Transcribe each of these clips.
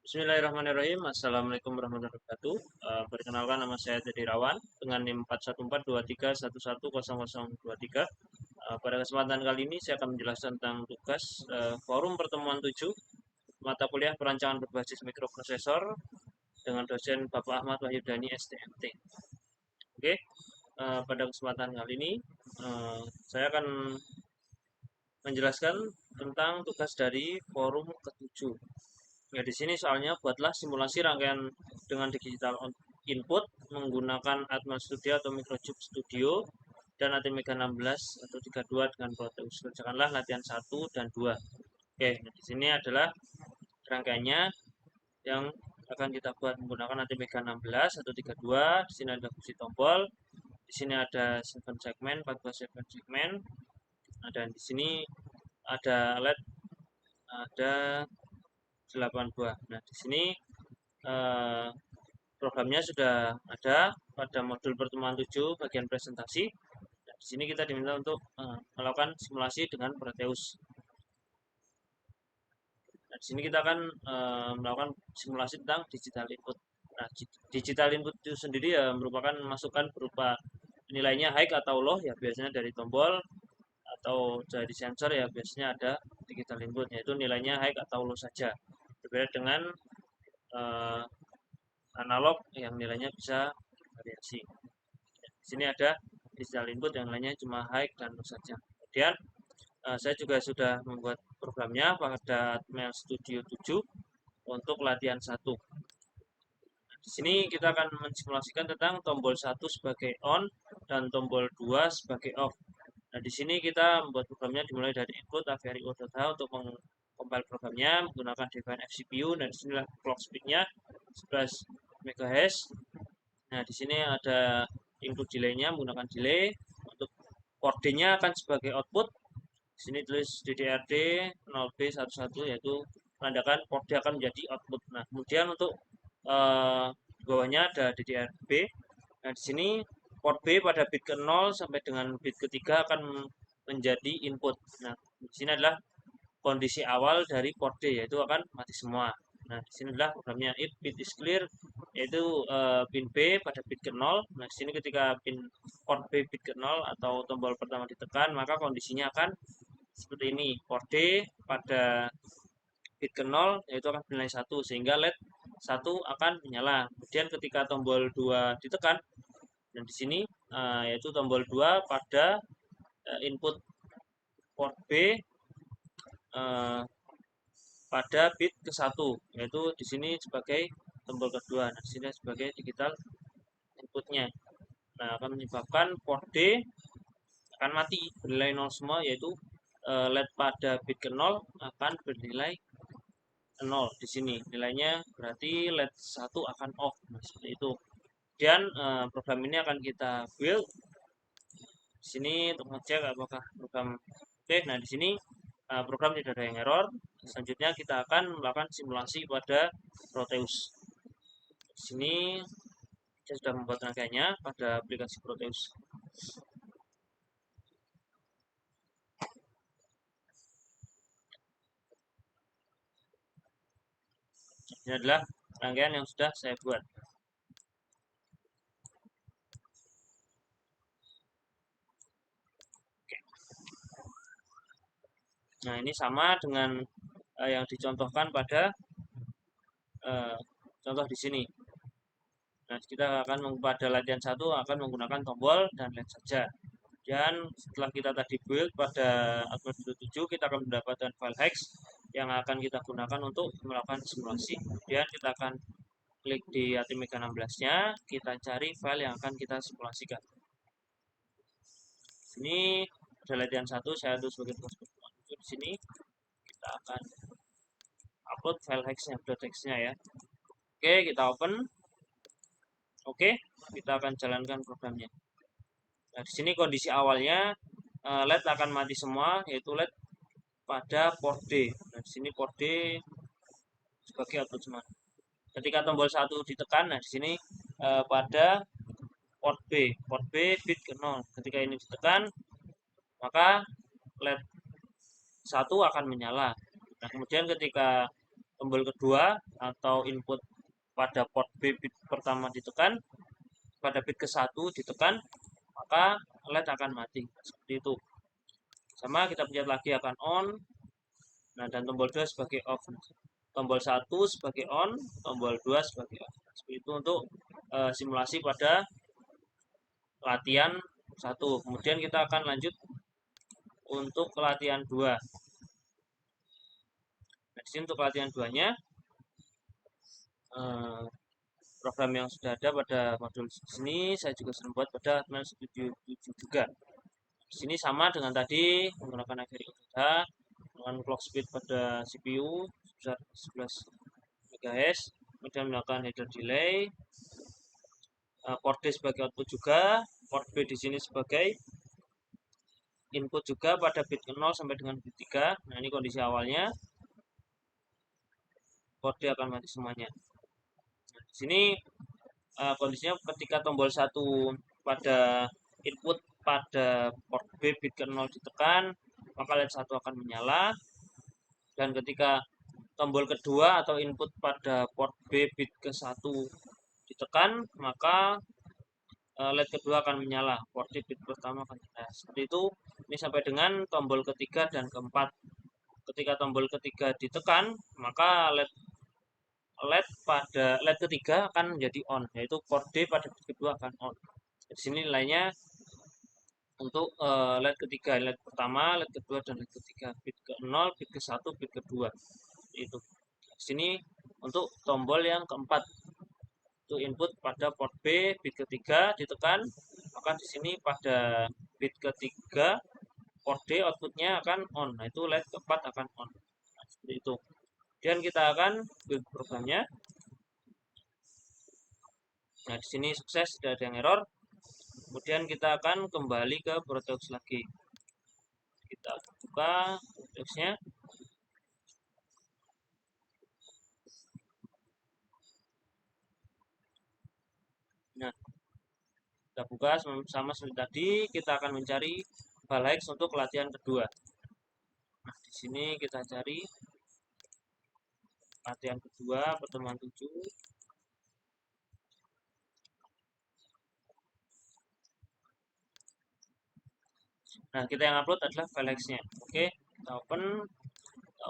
Bismillahirrahmanirrahim. Assalamualaikum warahmatullahi wabarakatuh. Perkenalkan, nama saya Teddy Rawan dengan NIM 41423110023. Pada kesempatan kali ini saya akan menjelaskan tentang tugas forum pertemuan 7 mata kuliah perancangan berbasis mikroprosesor dengan dosen Bapak Ahmad Wahyudani STMT. Oke, pada kesempatan kali ini saya akan menjelaskan tentang tugas dari forum ketujuh. Ya, di sini soalnya buatlah simulasi rangkaian dengan digital input menggunakan Atmel Studio atau Microchip Studio dan ATmega 16 atau 32 dengan Proteus. Kerjakanlah latihan 1 dan 2. Oke, nah di sini adalah rangkaiannya yang akan kita buat menggunakan ATmega 16 atau 32. Di sini ada fungsi tombol, di sini ada 7 segmen, 14 segmen. Dan di sini ada LED, ada 8 buah. Nah, di sini eh, programnya sudah ada pada modul pertemuan 7 bagian presentasi. Nah, di sini kita diminta untuk melakukan simulasi dengan Proteus. Nah, di sini kita akan melakukan simulasi tentang digital input. Nah, digital input itu sendiri ya merupakan masukan berupa nilainya high atau low ya biasanya dari tombol atau dari sensor ya biasanya ada digital input yaitu nilainya high atau low saja. Berbeda dengan eh, analog yang nilainya bisa variasi. Di sini ada digital input yang lainnya cuma high dan low saja. Kemudian saya juga sudah membuat programnya pada Mail Studio 7 untuk latihan 1. Di sini kita akan mensimulasikan tentang tombol 1 sebagai on dan tombol 2 sebagai off. Nah, di sini kita membuat programnya dimulai dari input averio.h untuk mengcompile programnya menggunakan define FCPU dan disinilah clock speednya 11 MHz. Nah, di sini ada input delay-nya menggunakan delay. Untuk port D-nya akan sebagai output. Di sini tulis DDRD 0B11 yaitu menandakan port D akan menjadi output. Nah, kemudian untuk di bawahnya ada DDRB. Nah, di sini port B pada bit ke 0 sampai dengan bit ketiga akan menjadi input. Nah, di sini adalah kondisi awal dari port D yaitu akan mati semua. Nah, di sini adalah programnya if bit is clear yaitu pin B pada bit ke 0. Nah, di sini ketika pin port B bit ke 0 atau tombol pertama ditekan, maka kondisinya akan seperti ini. Port D pada bit ke 0 yaitu akan bernilai 1 sehingga LED 1 akan menyala. Kemudian ketika tombol 2 ditekan dan di sini yaitu tombol 2 pada input port B pada bit ke-1 yaitu di sini sebagai tombol kedua. Nah, di sini sebagai digital inputnya. Nah, akan menyebabkan port D akan mati bernilai 0 semua yaitu LED pada bit ke-0 akan bernilai 0 di sini. Nilainya berarti LED 1 akan off. Nah, seperti itu. Dan program ini akan kita build di sini untuk ngecek apakah program oke. Nah, di sini program tidak ada yang error. Selanjutnya kita akan melakukan simulasi pada Proteus. Di sini saya sudah membuat rangkaiannya pada aplikasi Proteus. Ini adalah rangkaian yang sudah saya buat. Nah, ini sama dengan yang dicontohkan pada contoh di sini. Nah, kita akan pada latihan 1 akan menggunakan tombol dan LED saja. Dan setelah kita tadi build pada Atmel 7, kita akan mendapatkan file hex yang akan kita gunakan untuk melakukan simulasi. Kemudian kita akan klik di ATmega 16-nya, kita cari file yang akan kita simulasikan. Ini ada latihan 1, saya tulis sebagai tugas pertemuan. Di sini kita akan upload file hex-nya, .hex-nya ya. Oke, kita open. Oke, kita akan jalankan programnya. Nah, di sini kondisi awalnya LED akan mati semua, yaitu LED pada port D. Nah, di sini port D sebagai output semua. Ketika tombol 1 ditekan, nah di sini pada port B bit ke 0. Ketika ini ditekan, maka LED 1 akan menyala. Nah, kemudian ketika tombol kedua atau input pada port B bit pertama ditekan, pada bit ke-1 ditekan, maka LED akan mati. Seperti itu. Sama kita pencet lagi akan on. Nah, dan tombol 2 sebagai off. Tombol 1 sebagai on, tombol 2 sebagai off. Seperti itu untuk simulasi pada latihan 1. Kemudian kita akan lanjut untuk latihan 2. Nah, di sini untuk latihan 2-nya program yang sudah ada pada modul sini saya juga sudah buat pada Atmel Studio 7 juga. Di sini sama dengan tadi menggunakan Avery Odata dengan clock speed pada CPU sebesar 11 MHz, kemudian menggunakan header delay, port D sebagai output juga, port B di sini sebagai input juga pada bit 0 sampai dengan bit 3. Nah, ini kondisi awalnya. Port D akan mati semuanya. Nah, di sini kondisinya ketika tombol 1 pada input pada port B bit ke 0 ditekan, maka LED 1 akan menyala. Dan ketika tombol kedua atau input pada port B bit ke-1 ditekan, maka LED kedua akan menyala, port D bit pertama akan menyala. Seperti itu, ini sampai dengan tombol ketiga dan keempat. Ketika tombol ketiga ditekan, maka LED ketiga akan menjadi on, yaitu port D pada bit kedua akan on. Di sini nilainya untuk LED ketiga, LED pertama, LED kedua, dan LED ketiga, bit ke-0, bit ke-1, bit kedua. Itu. Di sini untuk tombol yang keempat, itu input pada port B, bit ketiga ditekan, maka di sini pada bit ketiga, port D outputnya akan on. Nah, itu LED keempat akan on. Nah, seperti itu. Dan kita akan build programnya. Nah, di sini sukses, tidak ada yang error. Kemudian kita akan kembali ke Proteus lagi. Kita buka Proteusnya. Nah, kita buka sama seperti tadi, kita akan mencari file hex untuk latihan kedua. Nah, di sini kita cari latihan kedua pertemuan 7. Nah, kita yang upload adalah file hex-nya. Oke, kita open.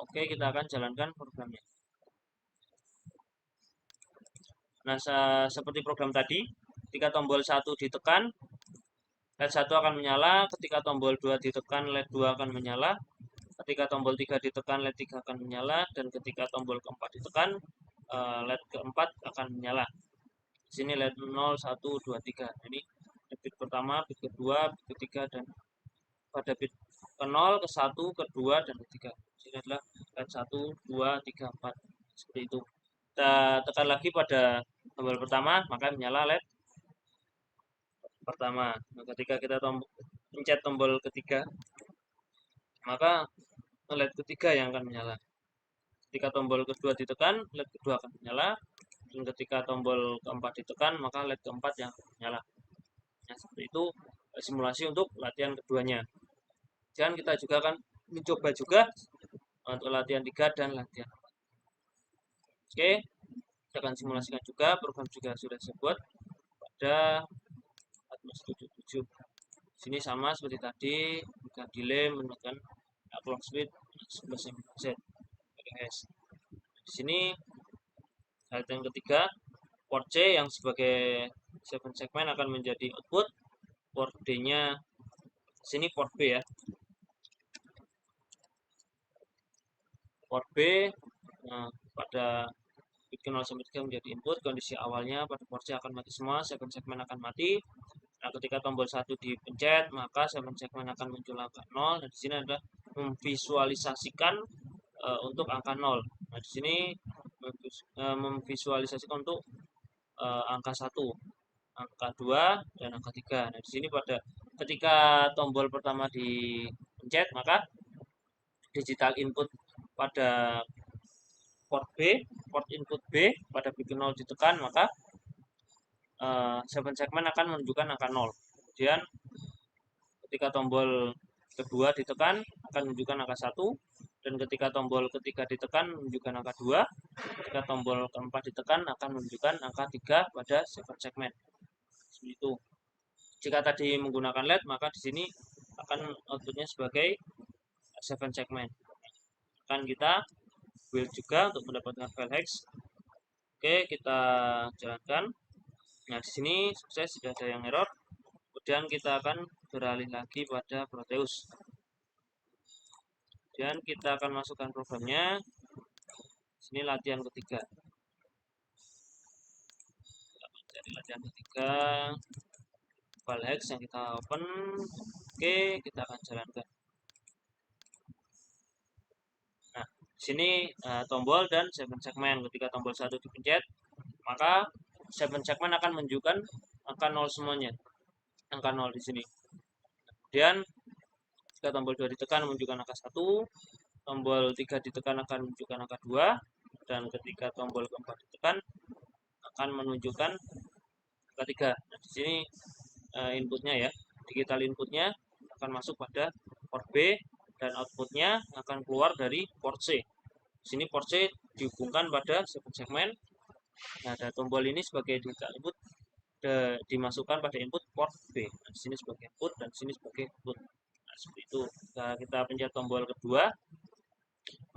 Oke, kita akan jalankan programnya. Nah, seperti program tadi, ketika tombol 1 ditekan, LED 1 akan menyala, ketika tombol 2 ditekan, LED 2 akan menyala, ketika tombol 3 ditekan, LED 3 akan menyala, dan ketika tombol keempat ditekan, LED keempat akan menyala. Di sini LED 0, 1, 2, 3. Ini bit pertama, bit kedua, bit ketiga, dan pada bit ke-0, ke-1, ke-2, dan ke-3. Di sini adalah LED 1, 2, 3, 4. Seperti itu. Kita tekan lagi pada tombol pertama, maka menyala LED pertama. Nah, ketika kita pencet tombol ketiga, maka LED ketiga yang akan menyala. Ketika tombol kedua ditekan, LED kedua akan menyala. Dan ketika tombol keempat ditekan, maka LED keempat yang akan menyala. Nah, seperti itu simulasi untuk latihan keduanya. Dan kita juga akan mencoba juga untuk latihan 3 dan latihan 4. Oke, kita akan simulasikan juga, program juga sudah saya buat pada Atmel Studio 7. Sini sama seperti tadi, jika delay menggunakan clock speed 11 MHz. Di sini latihan ketiga, port C yang sebagai 7 segmen akan menjadi output, port D-nya sini port B ya. Port B pada bit 0 sampai 3 menjadi input, kondisi awalnya pada port C akan mati semua, 7 segmen akan mati. Nah, ketika tombol 1 dipencet, maka 7 segmen akan muncul angka 0. Dan di sini adalah memvisualisasikan untuk angka 0. Nah, di sini memvisualisasikan untuk angka 1, angka 2, dan angka 3. Nah, di sini pada ketika tombol pertama dipencet, maka digital input pada port B, port input B pada bit 0 ditekan, maka 7 segmen akan menunjukkan angka 0. Kemudian ketika tombol kedua ditekan akan menunjukkan angka 1, Dan ketika tombol ketiga ditekan menunjukkan angka 2, ketika tombol keempat ditekan akan menunjukkan angka 3 pada 7 segmen. Seperti itu. Jika tadi menggunakan LED, maka di sini akan outputnya sebagai 7 segmen. Akan kita build juga untuk mendapatkan file hex. Oke, kita jalankan. Nah, di sini sukses, sudah ada yang error. Kemudian kita akan beralih lagi pada Proteus. Dan kita akan masukkan programnya. Sini latihan ketiga. Kita akan cari latihan ketiga. File hex yang kita open. Oke, kita akan jalankan. Nah, sini tombol dan 7 segmen. Ketika tombol 1 dipencet, maka 7 segmen akan menunjukkan angka 0 semuanya. Angka 0 di sini. Kemudian jika tombol 2 ditekan menunjukkan angka 1, tombol 3 ditekan akan menunjukkan angka 2, dan ketika tombol keempat ditekan akan menunjukkan angka 3. Nah, di sini inputnya ya, digital inputnya akan masuk pada port B dan outputnya akan keluar dari port C. Di sini port C dihubungkan pada 7 segmen. Nah, ada tombol ini sebagai digital input dimasukkan pada input port B. Nah, di sini sebagai input dan di sini sebagai output. Nah, seperti itu. Jika kita pencet tombol kedua,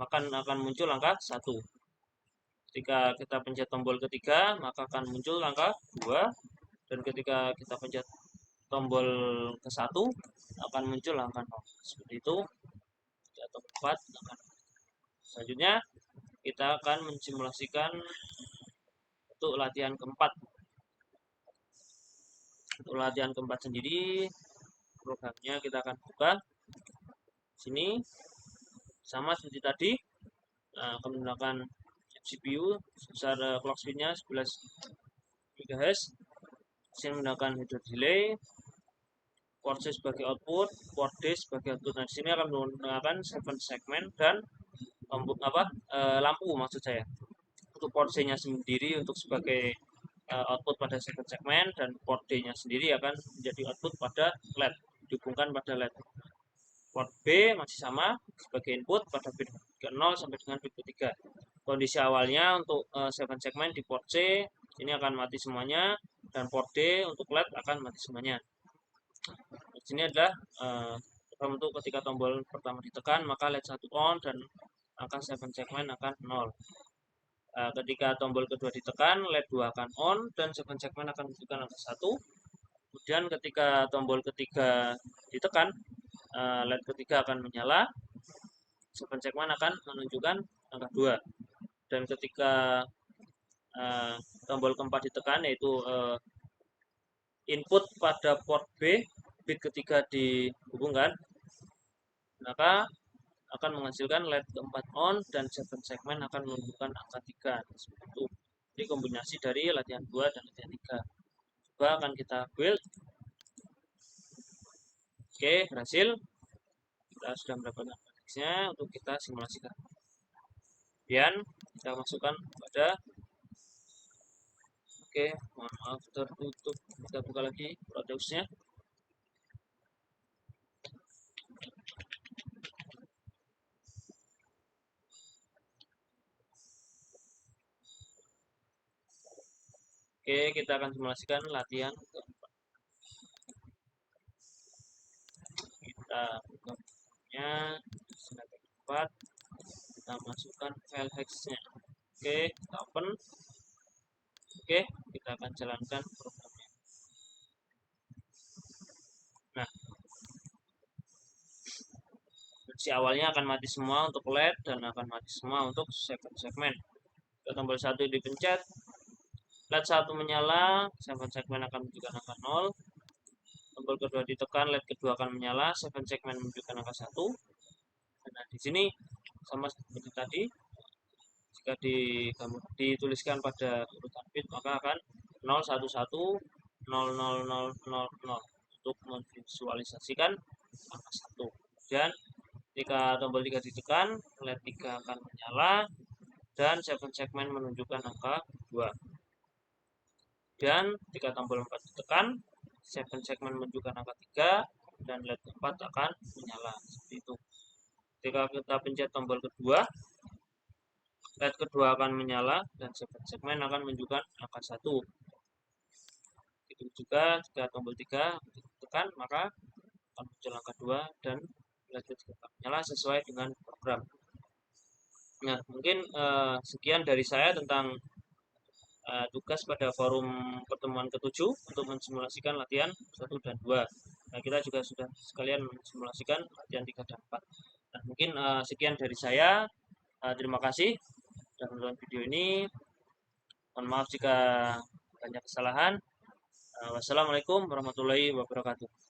maka akan muncul angka 1. Ketika kita pencet tombol ketiga, maka akan muncul angka 2. Dan ketika kita pencet tombol ke-1, akan muncul angka 0. Seperti itu. Atau 4 akan. Selanjutnya, kita akan mensimulasikan untuk latihan keempat. Untuk latihan keempat sendiri, programnya kita akan buka. Sini sama seperti tadi, akan menggunakan CPU sebesar clock speed-nya 11 MHz. Sini menggunakan header delay, port C sebagai output, port D sebagai output. Nah, di sini akan menggunakan 7 segmen dan lampu maksud saya. Untuk port C-nya sendiri untuk sebagai output pada 7 segmen, dan port D-nya sendiri akan menjadi output pada LED, dihubungkan pada LED. Port B masih sama sebagai input pada bit ke-0 sampai dengan bit ke-3. Kondisi awalnya untuk 7 segmen di port C ini akan mati semuanya, dan port D untuk LED akan mati semuanya. Di sini adalah program untuk ketika tombol pertama ditekan maka LED 1 on dan angka 7 segmen akan 0. Ketika tombol kedua ditekan, LED 2 akan on dan 7 segmen akan menunjukkan angka 1. Kemudian ketika tombol ketiga ditekan, LED ketiga akan menyala, 7 segmen akan menunjukkan angka 2. Dan ketika tombol keempat ditekan, yaitu input pada port B, bit ketiga dihubungkan, maka akan menghasilkan LED keempat on dan 7 segmen akan menunjukkan angka 3. Seperti itu. Ini kombinasi dari latihan 2 dan latihan 3. Coba akan kita build. Oke, berhasil. Kita sudah mendapatkan kodeksnya untuk kita simulasikan. Kemudian kita masukkan pada oke, mohon maaf tertutup. Kita buka lagi Proteusnya. Oke, kita akan simulasikan latihan keempat. Kita buka nya latihan keempat. Kita masukkan file hex-nya. Oke, kita open. Oke, kita akan jalankan programnya. Nah, si awalnya akan mati semua untuk LED dan akan mati semua untuk 7 segmen. Ke tombol 1 dipencet, LED 1 menyala, 7 segmen akan menunjukkan angka 0. Tombol kedua ditekan, LED kedua akan menyala, 7 segmen menunjukkan angka 1. Nah, di sini sama seperti tadi, jika dituliskan pada urutan bit maka akan 0 1 1 0 0 0 0 0 untuk memvisualisasikan angka 1. Dan ketika tombol 3 ditekan, LED 3 akan menyala dan 7 segmen menunjukkan angka 2. Dan ketika tombol 4 ditekan, 7 segmen menunjukkan angka 3 dan LED 4 akan menyala. Seperti itu. Ketika kita pencet tombol kedua, LED kedua akan menyala dan segmen akan menunjukkan angka 1. Begitu juga jika tombol 3 ditekan, maka akan muncul angka 2 dan LED juga akan menyala sesuai dengan program. Nah, mungkin sekian dari saya tentang tugas pada forum pertemuan ke-7 untuk mensimulasikan latihan 1 dan 2. Nah, kita juga sudah sekalian mensimulasikan latihan 3 dan 4. Nah, mungkin sekian dari saya. Terima kasih sudah menonton video ini. Mohon maaf jika banyak kesalahan. Wassalamualaikum warahmatullahi wabarakatuh.